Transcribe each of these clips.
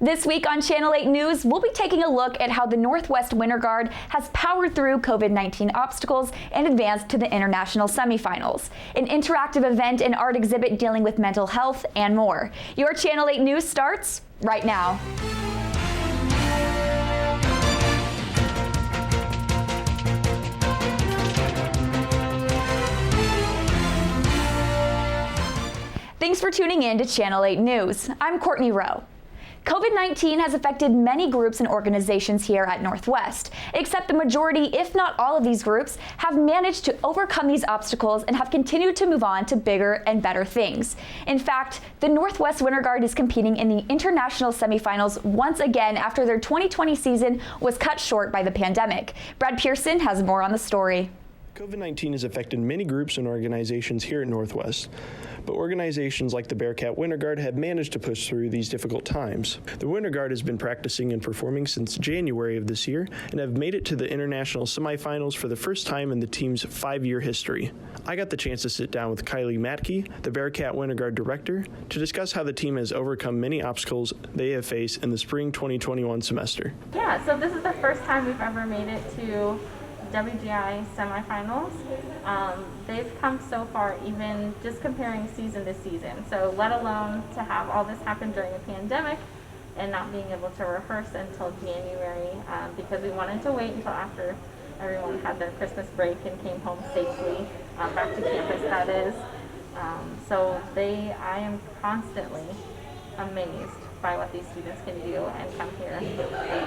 This week on Channel 8 News, we'll be taking a look at how the Northwest Winter Guard has powered through COVID-19 obstacles and advanced to the international semifinals, an interactive event and art exhibit dealing with mental health, and more. Your Channel 8 News starts right now. Thanks for tuning in to Channel 8 News. I'm Courtney Rowe. COVID-19 has affected many groups and organizations here at Northwest, except the majority, if not all of these groups, have managed to overcome these obstacles and have continued to move on to bigger and better things. In fact, the Northwest Winter Guard is competing in the international semifinals once again after their 2020 season was cut short by the pandemic. Brad Pearson has more on the story. COVID-19 has affected many groups and organizations here at Northwest, but organizations like the Bearcat Winter Guard have managed to push through these difficult times. The Winter Guard has been practicing and performing since January of this year and have made it to the international semifinals for the first time in the team's 5-year history. I got the chance to sit down with Kylie Matke, the Bearcat Winter Guard director, to discuss how the team has overcome many obstacles they have faced in the spring 2021 semester. Yeah, so this is the first time we've ever made it to WGI semifinals. They've come so far, even just comparing season to season. So let alone to have all this happen during a pandemic and not being able to rehearse until January because we wanted to wait until after everyone had their Christmas break and came home safely, back to campus that is. I am constantly amazed by what these students can do and come here and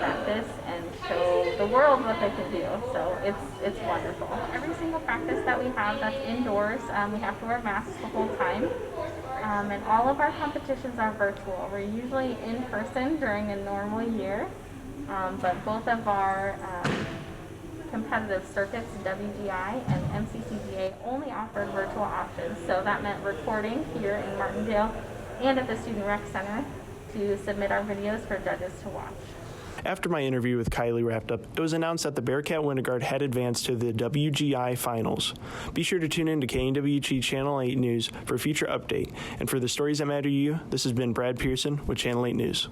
practice and show the world what they can do. So it's wonderful. Every single practice that we have that's indoors, we have to wear masks the whole time. And all of our competitions are virtual. We're usually in person during a normal year, but both of our competitive circuits, WGI and MCCGA, only offered virtual options. So that meant recording here in Martindale and at the Student Rec Center to submit our videos for judges to watch. After my interview with Kylie wrapped up, it was announced that the Bearcat Winter Guard had advanced to the WGI Finals. Be sure to tune in to KNWT Channel 8 News for a future update. And for the stories that matter to you, this has been Brad Pearson with Channel 8 News.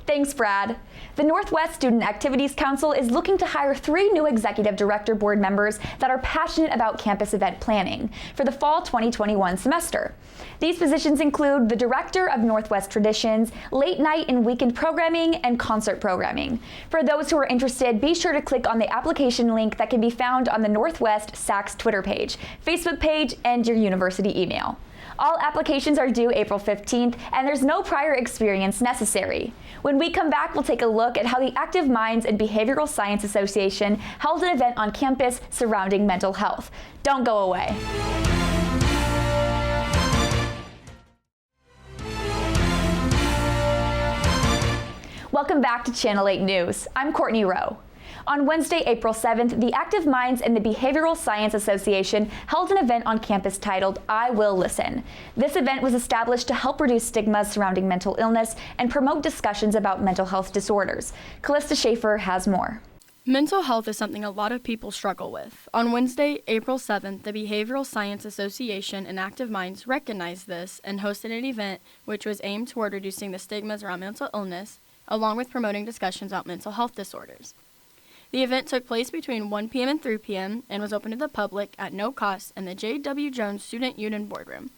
Thanks, Brad. The Northwest Student Activities Council is looking to hire 3 new executive director board members that are passionate about campus event planning for the fall 2021 semester. These positions include the Director of Northwest Traditions, late night and weekend programming, and concert programming. For those who are interested, be sure to click on the application link that can be found on the Northwest SACS Twitter page, Facebook page, and your university email. All applications are due April 15th, and there's no prior experience necessary. When we come back, we'll take a look at how the Active Minds and Behavioral Science Association held an event on campus surrounding mental health. Don't go away. Welcome back to Channel 8 News. I'm Courtney Rowe. On Wednesday, April 7th, the Active Minds and the Behavioral Science Association held an event on campus titled I Will Listen. This event was established to help reduce stigmas surrounding mental illness and promote discussions about mental health disorders. Callista Schaefer has more. Mental health is something a lot of people struggle with. On Wednesday, April 7th, the Behavioral Science Association and Active Minds recognized this and hosted an event which was aimed toward reducing the stigmas around mental illness, along with promoting discussions about mental health disorders. The event took place between 1 p.m. and 3 p.m. and was open to the public at no cost in the J.W. Jones Student Union Boardroom.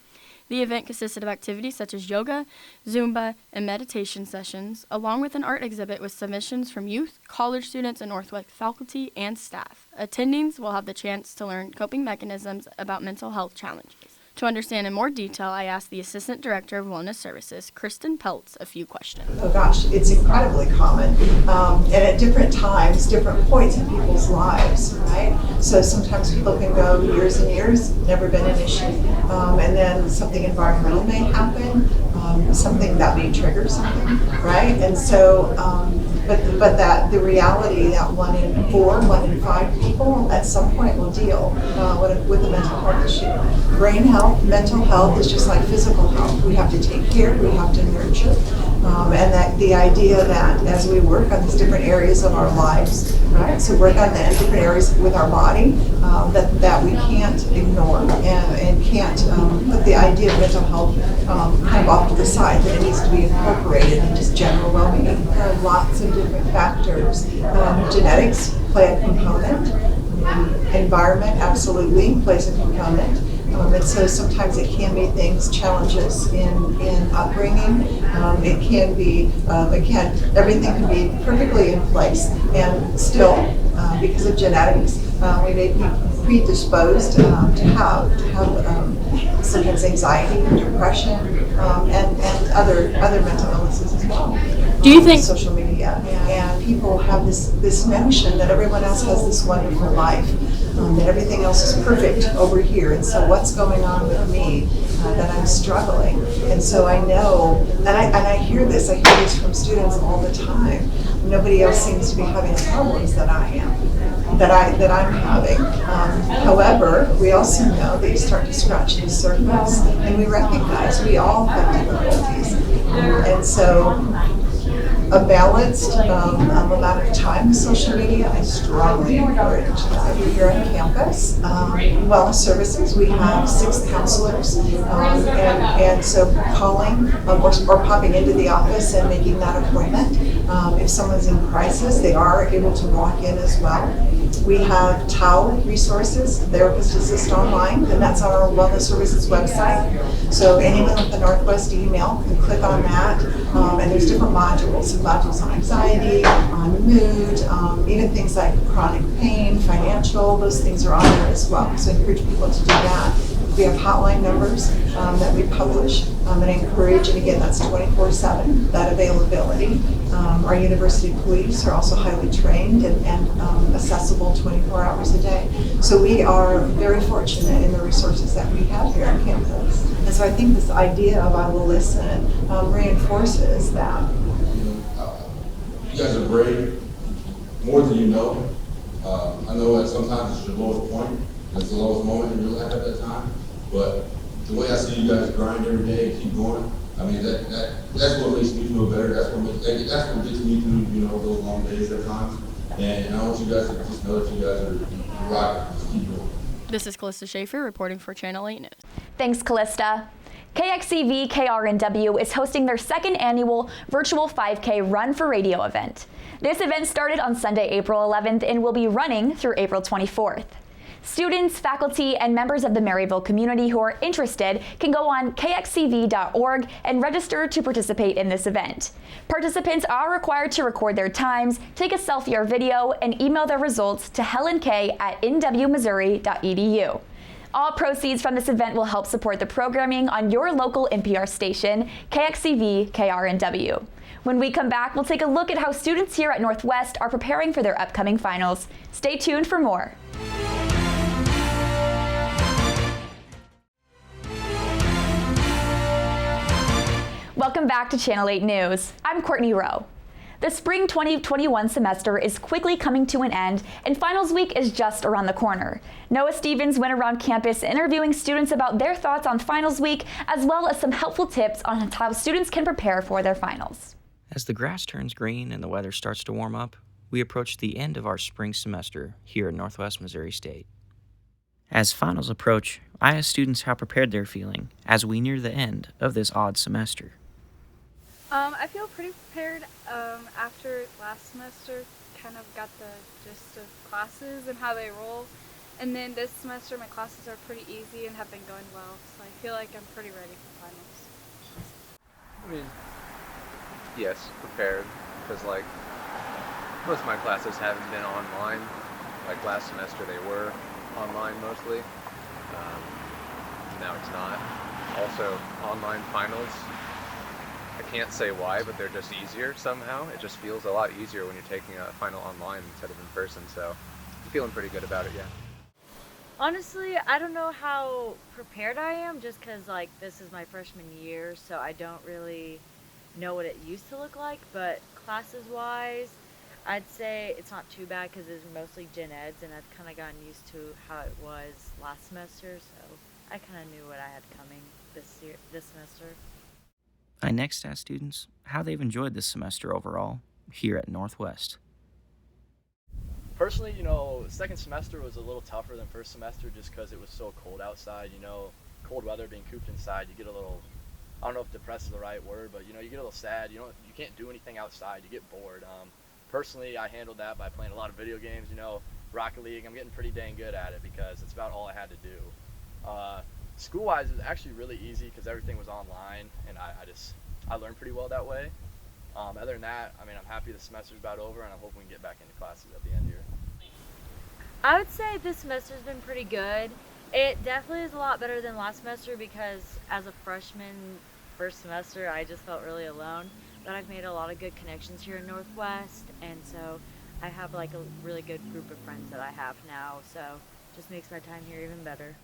The event consisted of activities such as yoga, Zumba, and meditation sessions, along with an art exhibit with submissions from youth, college students, and Northwest faculty and staff. Attendings will have the chance to learn coping mechanisms about mental health challenges. To understand in more detail, I asked the Assistant Director of Wellness Services, Kristen Peltz, a few questions. Oh gosh, it's incredibly common. And at different times, different points in people's lives, right? So sometimes people can go years and years, never been an issue. And then something environmental may happen, something that may trigger something, right? And so, but that the reality that 1 in 4, 1 in 5 people at some point will deal with a mental health issue. Brain health, mental health is just like physical health. We have to take care, we have to nurture. And that the idea that as we work on these different areas of our lives, right? So work on the different areas with our body, that we can't ignore and can't put the idea of mental health kind of off to the side, that it needs to be incorporated in just general well-being. There are lots of different factors. Genetics play a component. Environment absolutely plays a component. And so sometimes it can be things, challenges in upbringing. It can be, again, everything can be perfectly in place, and still, because of genetics, we may be predisposed to have sometimes anxiety, depression, and other mental illnesses as well. Do you think social media and people have this notion that everyone else has this wonderful life, that everything else is perfect over here, and so what's going on with me, that I'm struggling? And so I know, and I hear this from students all the time. Nobody else seems to be having the problems that I am, that I'm having. However, we also know that you start to scratch the surface, and we recognize we all have difficulties, and so a balanced amount of time with social media, I strongly encourage that. Here on campus, wellness services, we have 6 counselors, and so calling or popping into the office and making that appointment. If someone's in crisis, they are able to walk in as well. We have TAO resources, Therapist Assist Online, and that's on our Wellness Services website. So anyone with the Northwest email can click on that, and there's different modules on anxiety, on mood, even things like chronic pain, financial, those things are on there as well. So I encourage people to do that. We have hotline numbers that we publish, and I encourage, and again, that's 24/7, that availability. Our university police are also highly trained and accessible 24 hours a day. So we are very fortunate in the resources that we have here on campus. And so I think this idea of I will listen reinforces that. You guys are brave, more than you know. I know that sometimes it's your lowest point, it's the lowest moment in your life at that time, but the way I see you guys grind every day and keep going, I mean, that's what makes me feel better. That's what gets me through, those long days at times. And I want you guys to just know that you guys are rocking. Just keep going. This is Callista Schaefer reporting for Channel 8 News. Thanks, Callista. KXCV KRNW is hosting their 2nd annual virtual 5K Run for Radio event. This event started on Sunday, April 11th and will be running through April 24th. Students, faculty, and members of the Maryville community who are interested can go on kxcv.org and register to participate in this event. Participants are required to record their times, take a selfie or video, and email their results to helenk@nwmissouri.edu. All proceeds from this event will help support the programming on your local NPR station, KXCV KRNW. When we come back, we'll take a look at how students here at Northwest are preparing for their upcoming finals. Stay tuned for more. Welcome back to Channel 8 News. I'm Courtney Rowe. The spring 2021 semester is quickly coming to an end, and finals week is just around the corner. Noah Stevens went around campus interviewing students about their thoughts on finals week, as well as some helpful tips on how students can prepare for their finals. As the grass turns green and the weather starts to warm up, we approach the end of our spring semester here at Northwest Missouri State. As finals approach, I ask students how prepared they're feeling as we near the end of this odd semester. I feel pretty prepared. After last semester, kind of got the gist of classes and how they roll. And then this semester, my classes are pretty easy and have been going well, so I feel like I'm pretty ready for finals. I mean, yes, prepared, because most of my classes haven't been online. Like last semester they were online mostly. Now it's not. Also, online finals, I can't say why, but they're just easier somehow. It just feels a lot easier when you're taking a final online instead of in person, so I'm feeling pretty good about it, yeah. Honestly, I don't know how prepared I am, just because this is my freshman year, so I don't really know what it used to look like, but classes-wise, I'd say it's not too bad because it's mostly gen eds, and I've kind of gotten used to how it was last semester, so I kind of knew what I had coming this semester. I next asked students how they've enjoyed this semester overall here at Northwest. Personally, second semester was a little tougher than first semester just because it was so cold outside. Cold weather, being cooped inside, you get a little, I don't know if depressed is the right word, but you get a little sad. You can't do anything outside. You get bored. Personally, I handled that by playing a lot of video games. Rocket League. I'm getting pretty dang good at it because it's about all I had to do. School-wise, it was actually really easy because everything was online, and I learned pretty well that way. Other than that, I'm happy the semester's about over, and I hope we can get back into classes at the end here. I would say this semester's been pretty good. It definitely is a lot better than last semester because as a freshman first semester, I just felt really alone. But I've made a lot of good connections here in Northwest, and so I have a really good group of friends that I have now, so it just makes my time here even better.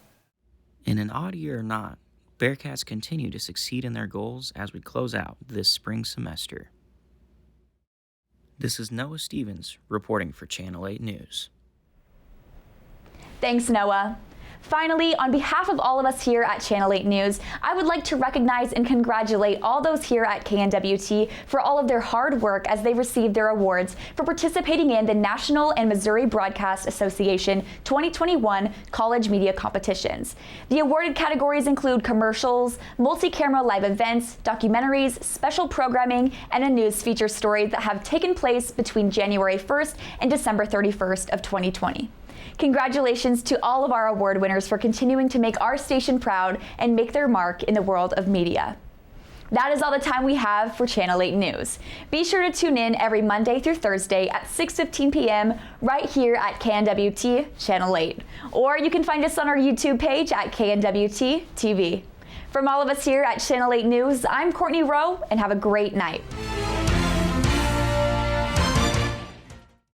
In an odd year or not, Bearcats continue to succeed in their goals as we close out this spring semester. This is Noah Stevens reporting for Channel 8 News. Thanks, Noah. Finally, on behalf of all of us here at Channel 8 News, I would like to recognize and congratulate all those here at KNWT for all of their hard work as they receive their awards for participating in the National and Missouri Broadcast Association 2021 College Media Competitions. The awarded categories include commercials, multi-camera live events, documentaries, special programming, and a news feature story that have taken place between January 1st and December 31st of 2020. Congratulations to all of our award winners for continuing to make our station proud and make their mark in the world of media. That is all the time we have for Channel 8 News. Be sure to tune in every Monday through Thursday at 6:15 p.m. right here at KNWT Channel 8. Or you can find us on our YouTube page at KNWT TV. From all of us here at Channel 8 News, I'm Courtney Rowe, and have a great night.